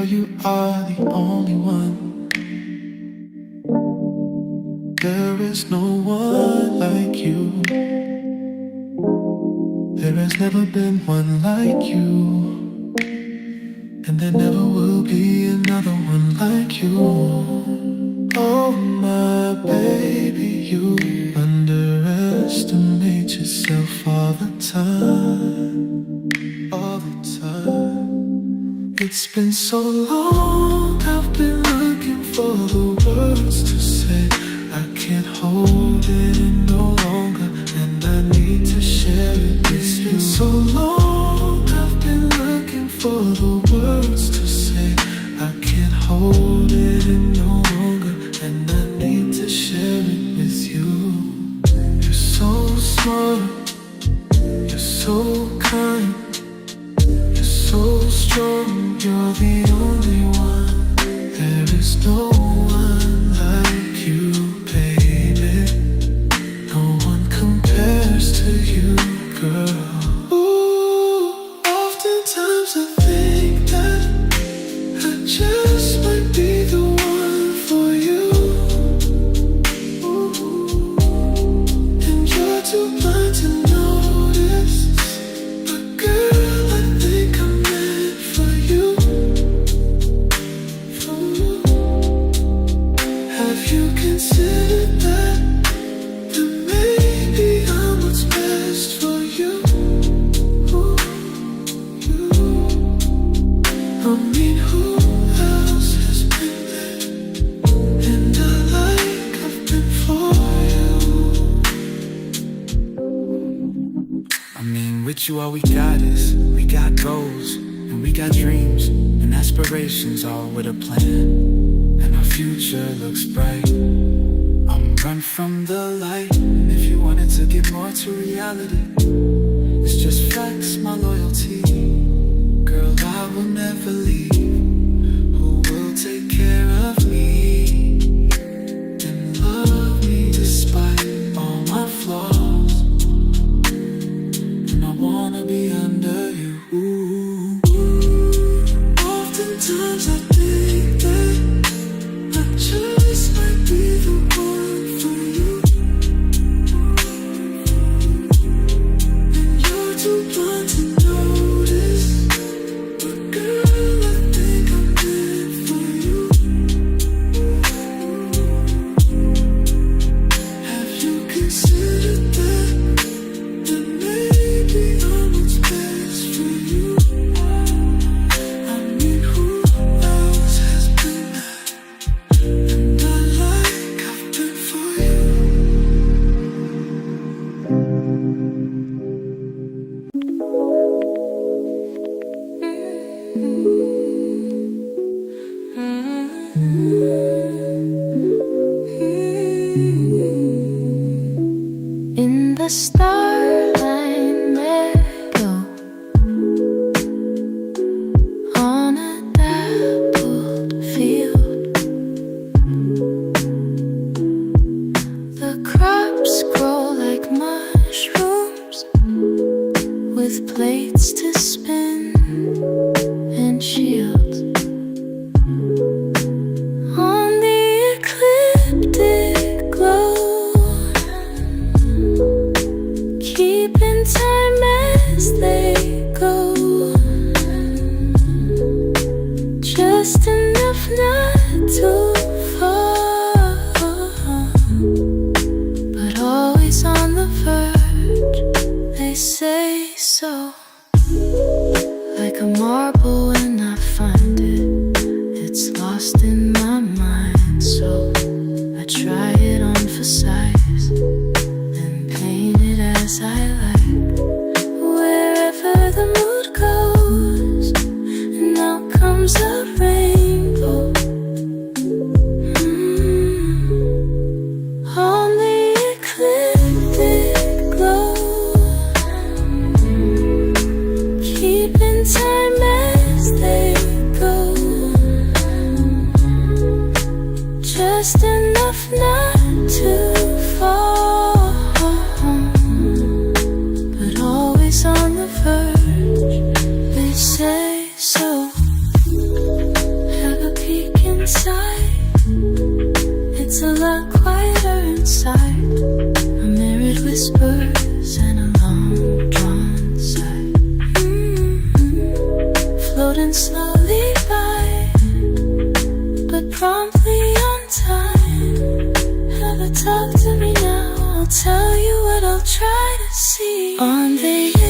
Girl, you are the only one. There is no one like you. There has never been one like you, and there never will be another one like you. Oh my baby, you underestimate yourself all the time, all the time. It's been so long, I've been looking for the words to say. I can't hold it no longer, and I need to share it with you. It's been so long, I've been looking for the words to say. I can't hold it no longer, and I need to share it with you. You're so smart, you're so kind, you're so strong, you're the only one. There is no one like you, baby. No one compares to you, girl. Ooh, oftentimes I think that I just might be the one for you. Ooh, and you're too blind to notice, but girl, I think I'm meant for you. Have you considered that maybe I'm what's best for you? Ooh, you. I mean, who else has been there? And I've been for you. I mean, with you all we got is, we got goals, and we got dreams, and aspirations, all with a plan. And our future looks bright. I'm run from the light, and if you wanted to get more to reality, it's just facts, my loyalty. Girl, I will never leave. Who will take care of me and love me despite all my flaws? And I wanna be under you. Oftentimes I think that I just might be the one for you. And you're too blind to notice, but girl, I think I'm meant for you. Have you considered that maybe I'm what's best for you? I mean, who else has been there? And I've been for you. In the starlight meadow, on a dappled field, the crops grow like mushrooms, with plates to spin and shields. On the ecliptic globe, keeping time as they go, just enough not to fall, but always on the verge, they say so. Like a marble when I find it, it's lost in my mind, so I try it on for size, then paint it as I like. Wherever the mood goes, and out comes a rainbow. On the ecliptic globe, keeping time as they go, just enough not to fall, talk to me now. I'll tell you what I'll try to see. On the